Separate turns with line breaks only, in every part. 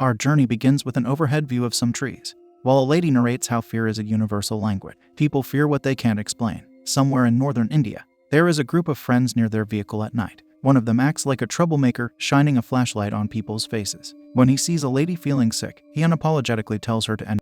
Our journey begins with an overhead view of some trees. While a lady narrates how fear is a universal language, people fear what they can't explain. Somewhere in northern India, there is a group of friends near their vehicle at night. One of them acts like a troublemaker, shining a flashlight on people's faces. When he sees a lady feeling sick, he unapologetically tells her to end.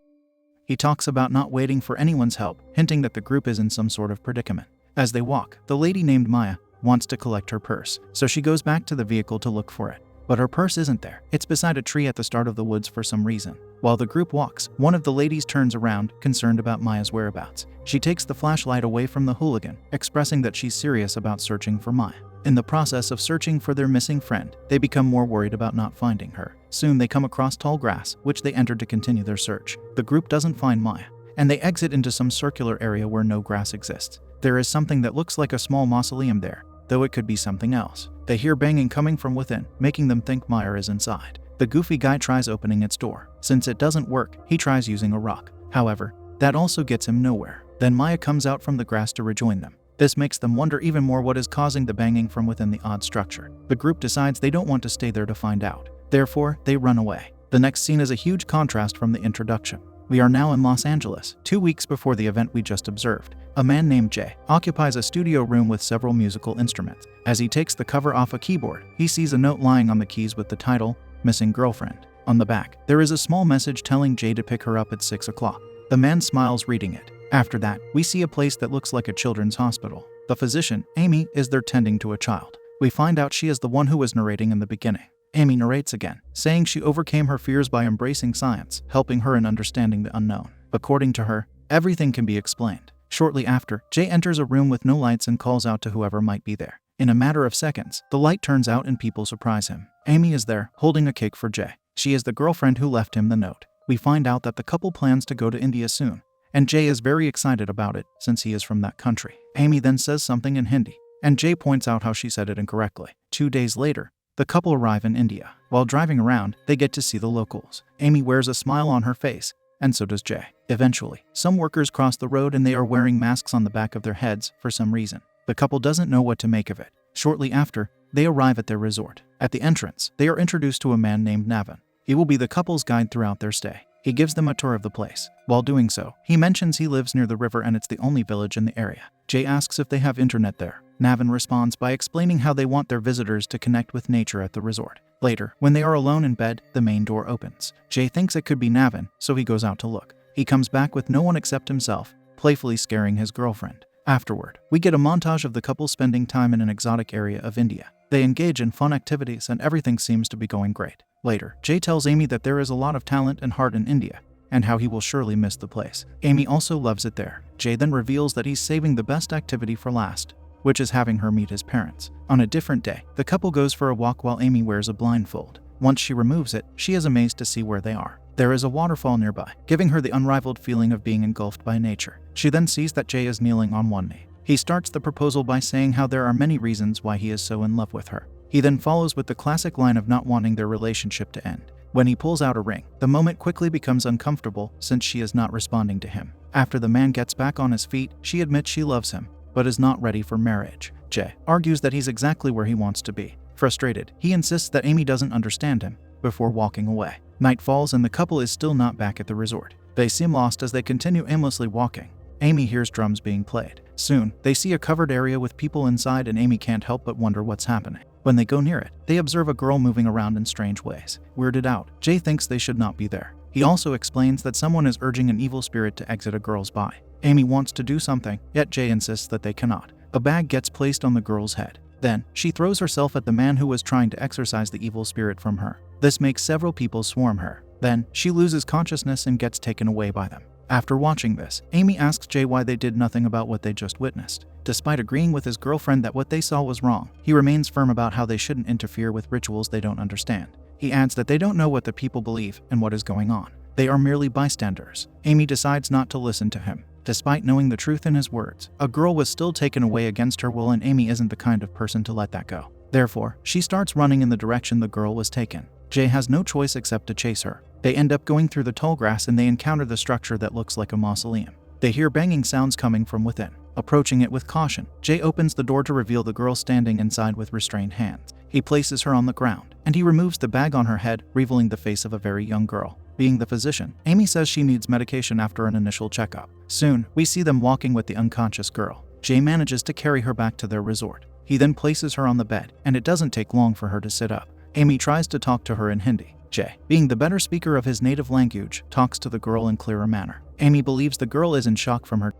He talks about not waiting for anyone's help, hinting that the group is in some sort of predicament. As they walk, the lady named Maya wants to collect her purse, so she goes back to the vehicle to look for it. But her purse isn't there. It's beside a tree at the start of the woods for some reason. While the group walks, one of the ladies turns around, concerned about Maya's whereabouts. She takes the flashlight away from the hooligan, expressing that she's serious about searching for Maya. In the process of searching for their missing friend, they become more worried about not finding her. Soon they come across tall grass, which they enter to continue their search. The group doesn't find Maya, and they exit into some circular area where no grass exists. There is something that looks like a small mausoleum there, though it could be something else. They hear banging coming from within, making them think Maya is inside. The goofy guy tries opening its door. Since it doesn't work, he tries using a rock. However, that also gets him nowhere. Then Maya comes out from the grass to rejoin them. This makes them wonder even more what is causing the banging from within the odd structure. The group decides they don't want to stay there to find out. Therefore, they run away. The next scene is a huge contrast from the introduction. We are now in Los Angeles, 2 weeks before the event we just observed. A man named Jay occupies a studio room with several musical instruments. As he takes the cover off a keyboard, he sees a note lying on the keys with the title, Missing Girlfriend. On the back, there is a small message telling Jay to pick her up at 6 o'clock. The man smiles reading it. After that, we see a place that looks like a children's hospital. The physician, Amy, is there tending to a child. We find out she is the one who was narrating in the beginning. Amy narrates again, saying she overcame her fears by embracing science, helping her in understanding the unknown. According to her, everything can be explained. Shortly after, Jay enters a room with no lights and calls out to whoever might be there. In a matter of seconds, the light turns out and people surprise him. Amy is there, holding a cake for Jay. She is the girlfriend who left him the note. We find out that the couple plans to go to India soon, and Jay is very excited about it since he is from that country. Amy then says something in Hindi, and Jay points out how she said it incorrectly. 2 days later, the couple arrive in India. While driving around, they get to see the locals. Amy wears a smile on her face, and so does Jay. Eventually, some workers cross the road and they are wearing masks on the back of their heads for some reason. The couple doesn't know what to make of it. Shortly after, they arrive at their resort. At the entrance, they are introduced to a man named Navin. He will be the couple's guide throughout their stay. He gives them a tour of the place. While doing so, he mentions he lives near the river and it's the only village in the area. Jay asks if they have internet there. Navin responds by explaining how they want their visitors to connect with nature at the resort. Later, when they are alone in bed, the main door opens. Jay thinks it could be Navin, so he goes out to look. He comes back with no one except himself, playfully scaring his girlfriend. Afterward, we get a montage of the couple spending time in an exotic area of India. They engage in fun activities and everything seems to be going great. Later, Jay tells Amy that there is a lot of talent and heart in India, and how he will surely miss the place. Amy also loves it there. Jay then reveals that he's saving the best activity for last, which is having her meet his parents. On a different day, the couple goes for a walk while Amy wears a blindfold. Once she removes it, she is amazed to see where they are. There is a waterfall nearby, giving her the unrivaled feeling of being engulfed by nature. She then sees that Jay is kneeling on one knee. He starts the proposal by saying how there are many reasons why he is so in love with her. He then follows with the classic line of not wanting their relationship to end. When he pulls out a ring, the moment quickly becomes uncomfortable since she is not responding to him. After the man gets back on his feet, she admits she loves him, but is not ready for marriage. Jay argues that he's exactly where he wants to be. Frustrated, he insists that Amy doesn't understand him, before walking away. Night falls and the couple is still not back at the resort. They seem lost as they continue aimlessly walking. Amy hears drums being played. Soon, they see a covered area with people inside and Amy can't help but wonder what's happening. When they go near it, they observe a girl moving around in strange ways. Weirded out, Jay thinks they should not be there. He also explains that someone is urging an evil spirit to exit a girl's body. Amy wants to do something, yet Jay insists that they cannot. A bag gets placed on the girl's head. Then, she throws herself at the man who was trying to exorcise the evil spirit from her. This makes several people swarm her. Then, she loses consciousness and gets taken away by them. After watching this, Amy asks Jay why they did nothing about what they just witnessed. Despite agreeing with his girlfriend that what they saw was wrong, he remains firm about how they shouldn't interfere with rituals they don't understand. He adds that they don't know what the people believe and what is going on. They are merely bystanders. Amy decides not to listen to him. Despite knowing the truth in his words, a girl was still taken away against her will and Amy isn't the kind of person to let that go. Therefore, she starts running in the direction the girl was taken. Jay has no choice except to chase her. They end up going through the tall grass and they encounter the structure that looks like a mausoleum. They hear banging sounds coming from within. Approaching it with caution, Jay opens the door to reveal the girl standing inside with restrained hands. He places her on the ground. and he removes the bag on her head, revealing the face of a very young girl. Being the physician, Amy says she needs medication after an initial checkup. Soon, we see them walking with the unconscious girl. Jay manages to carry her back to their resort. He then places her on the bed, and it doesn't take long for her to sit up. Amy tries to talk to her in Hindi. Jay, being the better speaker of his native language, talks to the girl in clearer manner. Amy believes the girl is in shock from her.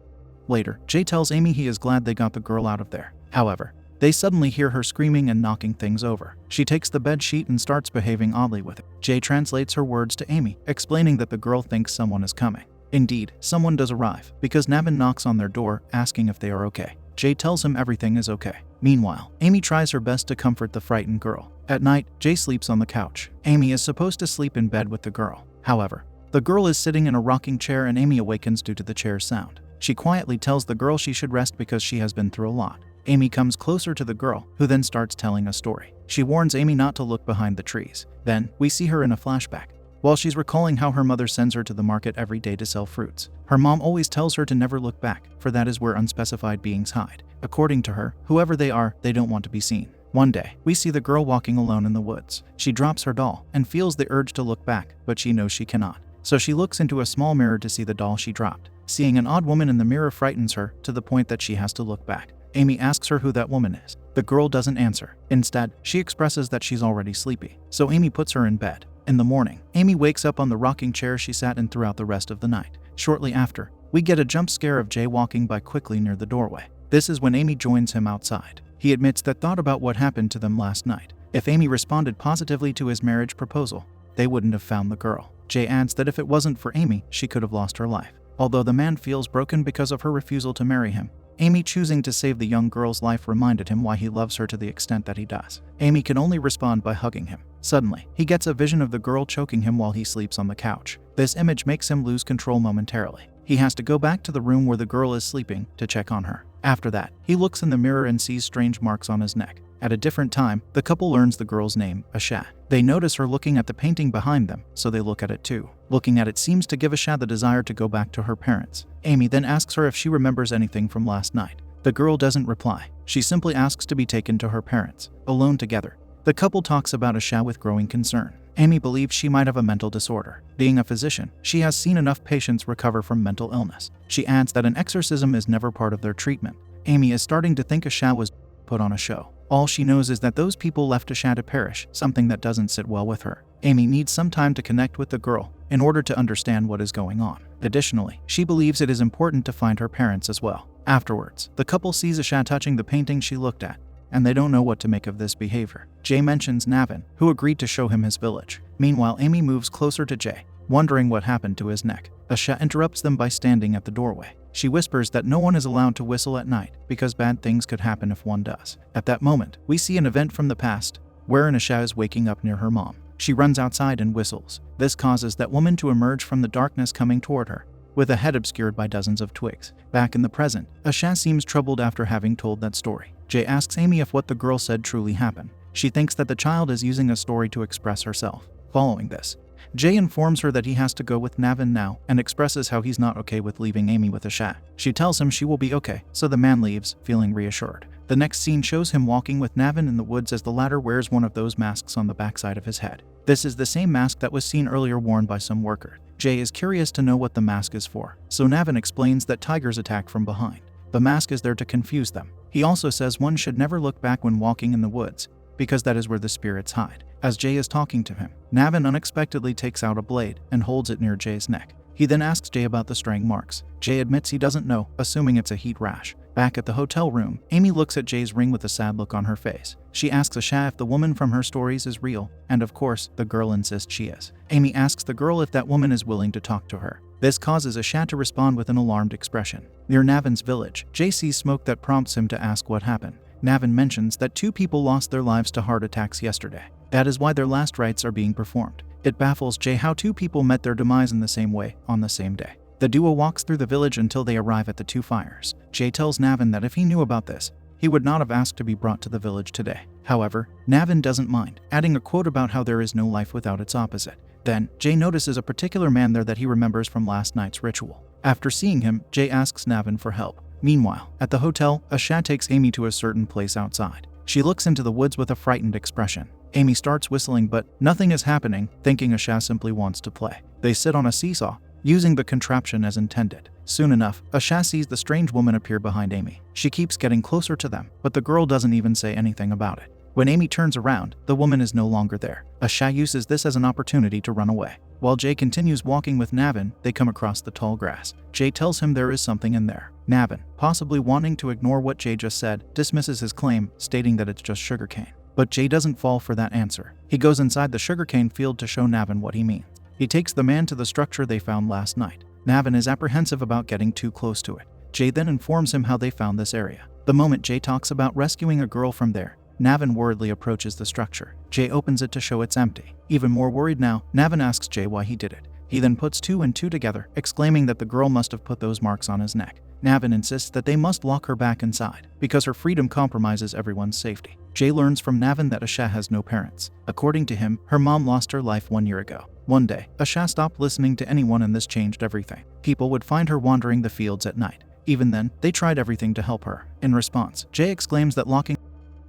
Later, Jay tells Amy he is glad they got the girl out of there. However, they suddenly hear her screaming and knocking things over. She takes the bed sheet and starts behaving oddly with it. Jay translates her words to Amy, explaining that the girl thinks someone is coming. Indeed, someone does arrive, because Navin knocks on their door, asking if they are okay. Jay tells him everything is okay. Meanwhile, Amy tries her best to comfort the frightened girl. At night, Jay sleeps on the couch. Amy is supposed to sleep in bed with the girl. However, the girl is sitting in a rocking chair and Amy awakens due to the chair's sound. She quietly tells the girl she should rest because she has been through a lot. Amy comes closer to the girl, who then starts telling a story. She warns Amy not to look behind the trees. Then, we see her in a flashback. While she's recalling how her mother sends her to the market every day to sell fruits. Her mom always tells her to never look back, for that is where unspecified beings hide. According to her, whoever they are, they don't want to be seen. One day, we see the girl walking alone in the woods. She drops her doll and feels the urge to look back, but she knows she cannot. So she looks into a small mirror to see the doll she dropped. Seeing an odd woman in the mirror frightens her to the point that she has to look back. Amy asks her who that woman is. The girl doesn't answer. Instead, she expresses that she's already sleepy. So Amy puts her in bed. In the morning, Amy wakes up on the rocking chair she sat in throughout the rest of the night. Shortly after, we get a jump scare of Jay walking by quickly near the doorway. This is when Amy joins him outside. He admits that thought about what happened to them last night. If Amy responded positively to his marriage proposal, they wouldn't have found the girl. Jay adds that if it wasn't for Amy, she could have lost her life. Although the man feels broken because of her refusal to marry him, Amy choosing to save the young girl's life reminded him why he loves her to the extent that he does. Amy can only respond by hugging him. Suddenly, he gets a vision of the girl choking him while he sleeps on the couch. This image makes him lose control momentarily. He has to go back to the room where the girl is sleeping to check on her. After that, he looks in the mirror and sees strange marks on his neck. At a different time, the couple learns the girl's name, Asha. They notice her looking at the painting behind them, so they look at it too. Looking at it seems to give Asha the desire to go back to her parents. Amy then asks her if she remembers anything from last night. The girl doesn't reply. She simply asks to be taken to her parents. Alone together, the couple talks about Asha with growing concern. Amy believes she might have a mental disorder. Being a physician, she has seen enough patients recover from mental illness. She adds that an exorcism is never part of their treatment. Amy is starting to think Asha was put on a show. All she knows is that those people left Asha to perish, something that doesn't sit well with her. Amy needs some time to connect with the girl in order to understand what is going on. Additionally, she believes it is important to find her parents as well. Afterwards, the couple sees Asha touching the painting she looked at, and they don't know what to make of this behavior. Jay mentions Navin, who agreed to show him his village. Meanwhile, Amy moves closer to Jay, wondering what happened to his neck. Asha interrupts them by standing at the doorway. She whispers that no one is allowed to whistle at night because bad things could happen if one does. At that moment, we see an event from the past, wherein Asha is waking up near her mom. She runs outside and whistles. This causes that woman to emerge from the darkness coming toward her, with a head obscured by dozens of twigs. Back in the present, Asha seems troubled after having told that story. Jay asks Amy if what the girl said truly happened. She thinks that the child is using a story to express herself. Following this, Jay informs her that he has to go with Navin now and expresses how he's not okay with leaving Amy with Asha. She tells him she will be okay, so the man leaves, feeling reassured. The next scene shows him walking with Navin in the woods as the latter wears one of those masks on the backside of his head. This is the same mask that was seen earlier worn by some worker. Jay is curious to know what the mask is for, so Navin explains that tigers attack from behind. The mask is there to confuse them. He also says one should never look back when walking in the woods, because that is where the spirits hide. As Jay is talking to him, Navin unexpectedly takes out a blade and holds it near Jay's neck. He then asks Jay about the strang marks. Jay admits he doesn't know, assuming it's a heat rash. Back at the hotel room, Amy looks at Jay's ring with a sad look on her face. She asks Asha if the woman from her stories is real, and of course, the girl insists she is. Amy asks the girl if that woman is willing to talk to her. This causes Asha to respond with an alarmed expression. Near Navin's village, Jay sees smoke that prompts him to ask what happened. Navin mentions that 2 people lost their lives to heart attacks yesterday. That is why their last rites are being performed. It baffles Jay how 2 people met their demise in the same way, on the same day. The duo walks through the village until they arrive at the 2 fires. Jay tells Navin that if he knew about this, he would not have asked to be brought to the village today. However, Navin doesn't mind, adding a quote about how there is no life without its opposite. Then, Jay notices a particular man there that he remembers from last night's ritual. After seeing him, Jay asks Navin for help. Meanwhile, at the hotel, Asha takes Amy to a certain place outside. She looks into the woods with a frightened expression. Amy starts whistling, but nothing is happening, thinking Asha simply wants to play. They sit on a seesaw, using the contraption as intended. Soon enough, Asha sees the strange woman appear behind Amy. She keeps getting closer to them, but the girl doesn't even say anything about it. When Amy turns around, the woman is no longer there. Asha uses this as an opportunity to run away. While Jay continues walking with Navin, they come across the tall grass. Jay tells him there is something in there. Navin, possibly wanting to ignore what Jay just said, dismisses his claim, stating that it's just sugarcane. But Jay doesn't fall for that answer. He goes inside the sugarcane field to show Navin what he means. He takes the man to the structure they found last night. Navin is apprehensive about getting too close to it. Jay then informs him how they found this area. The moment Jay talks about rescuing a girl from there, Navin worriedly approaches the structure. Jay opens it to show it's empty. Even more worried now, Navin asks Jay why he did it. He then puts 2 and 2 together, exclaiming that the girl must have put those marks on his neck. Navin insists that they must lock her back inside, because her freedom compromises everyone's safety. Jay learns from Navin that Asha has no parents. According to him, her mom lost her life 1 year ago. One day, Asha stopped listening to anyone and this changed everything. People would find her wandering the fields at night. Even then, they tried everything to help her. In response, Jay exclaims that locking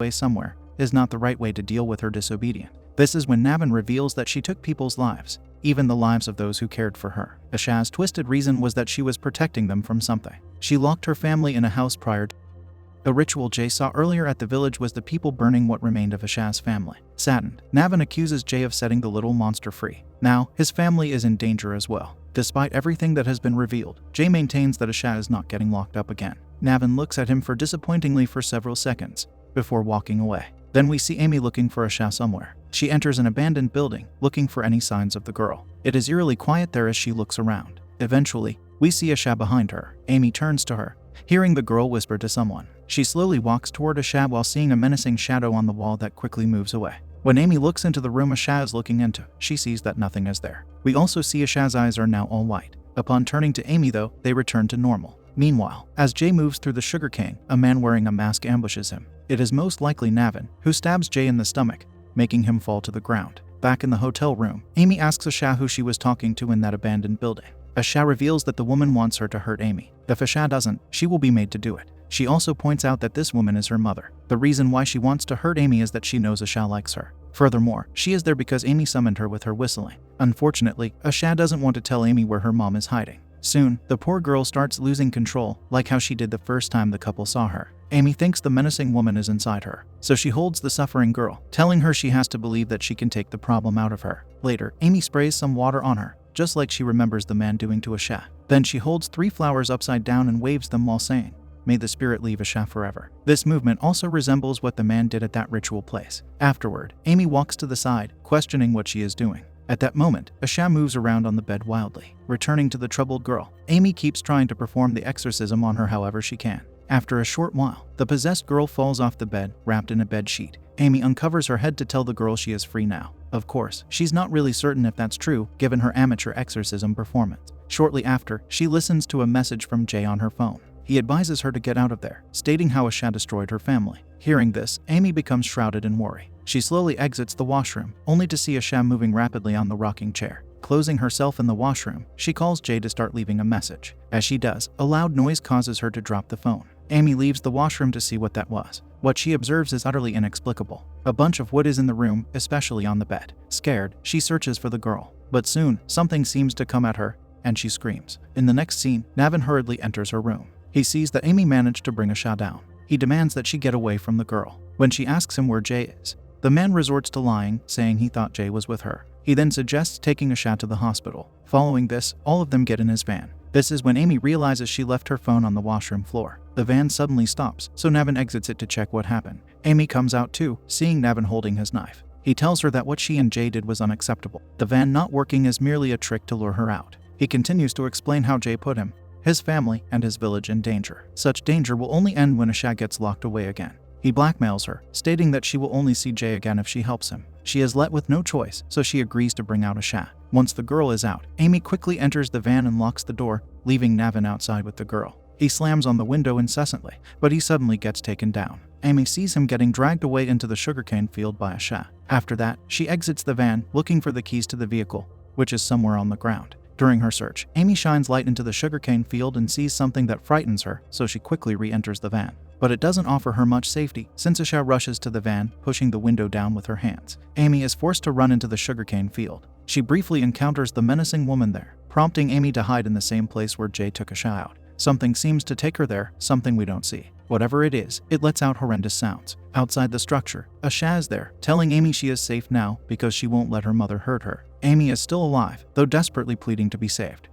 away somewhere is not the right way to deal with her disobedience. This is when Navin reveals that she took people's lives, even the lives of those who cared for her. Asha's twisted reason was that she was protecting them from something. She locked her family in a house prior to a ritual Jay saw earlier at the village was the people burning what remained of Asha's family. Saddened, Navin accuses Jay of setting the little monster free. Now, his family is in danger as well. Despite everything that has been revealed, Jay maintains that Asha is not getting locked up again. Navin looks at him disappointingly for several seconds, before walking away. Then we see Amy looking for Asha somewhere. She enters an abandoned building, looking for any signs of the girl. It is eerily quiet there as she looks around. Eventually, we see Asha behind her. Amy turns to her, hearing the girl whisper to someone. She slowly walks toward Asha while seeing a menacing shadow on the wall that quickly moves away. When Amy looks into the room Asha is looking into, she sees that nothing is there. We also see Asha's eyes are now all white. Upon turning to Amy though, they return to normal. Meanwhile, as Jay moves through the sugarcane, a man wearing a mask ambushes him. It is most likely Navin, who stabs Jay in the stomach, making him fall to the ground. Back in the hotel room, Amy asks Asha who she was talking to in that abandoned building. Asha reveals that the woman wants her to hurt Amy. If Asha doesn't, she will be made to do it. She also points out that this woman is her mother. The reason why she wants to hurt Amy is that she knows Asha likes her. Furthermore, she is there because Amy summoned her with her whistling. Unfortunately, Asha doesn't want to tell Amy where her mom is hiding. Soon, the poor girl starts losing control, like how she did the first time the couple saw her. Amy thinks the menacing woman is inside her, so she holds the suffering girl, telling her she has to believe that she can take the problem out of her. Later, Amy sprays some water on her, just like she remembers the man doing to Asha. Then she holds 3 flowers upside down and waves them while saying, "May the spirit leave Asha forever." This movement also resembles what the man did at that ritual place. Afterward, Amy walks to the side, questioning what she is doing. At that moment, Asha moves around on the bed wildly. Returning to the troubled girl, Amy keeps trying to perform the exorcism on her however she can. After a short while, the possessed girl falls off the bed, wrapped in a bed sheet. Amy uncovers her head to tell the girl she is free now. Of course, she's not really certain if that's true, given her amateur exorcism performance. Shortly after, she listens to a message from Jay on her phone. He advises her to get out of there, stating how Asha destroyed her family. Hearing this, Amy becomes shrouded in worry. She slowly exits the washroom, only to see Asha moving rapidly on the rocking chair. Closing herself in the washroom, she calls Jay to start leaving a message. As she does, a loud noise causes her to drop the phone. Amy leaves the washroom to see what that was. What she observes is utterly inexplicable. A bunch of wood is in the room, especially on the bed. Scared, she searches for the girl. But soon, something seems to come at her, and she screams. In the next scene, Navin hurriedly enters her room. He sees that Amy managed to bring Asha down. He demands that she get away from the girl. When she asks him where Jay is, the man resorts to lying, saying he thought Jay was with her. He then suggests taking Asha to the hospital. Following this, all of them get in his van. This is when Amy realizes she left her phone on the washroom floor. The van suddenly stops, so Navin exits it to check what happened. Amy comes out too, seeing Navin holding his knife. He tells her that what she and Jay did was unacceptable. The van not working is merely a trick to lure her out. He continues to explain how Jay put him, his family, and his village in danger. Such danger will only end when Asha gets locked away again. He blackmails her, stating that she will only see Jay again if she helps him. She is let with no choice, so she agrees to bring out Asha. Once the girl is out, Amy quickly enters the van and locks the door, leaving Navin outside with the girl. He slams on the window incessantly, but he suddenly gets taken down. Amy sees him getting dragged away into the sugarcane field by Asha. After that, she exits the van, looking for the keys to the vehicle, which is somewhere on the ground. During her search, Amy shines light into the sugarcane field and sees something that frightens her, so she quickly re-enters the van. but it doesn't offer her much safety since Asha rushes to the van, pushing the window down with her hands. Amy is forced to run into the sugarcane field. She briefly encounters the menacing woman there, prompting Amy to hide in the same place where Jay took Asha out. Something seems to take her there, something we don't see. Whatever it is, it lets out horrendous sounds. Outside the structure, Asha is there, telling Amy she is safe now because she won't let her mother hurt her. Amy is still alive, though desperately pleading to be saved.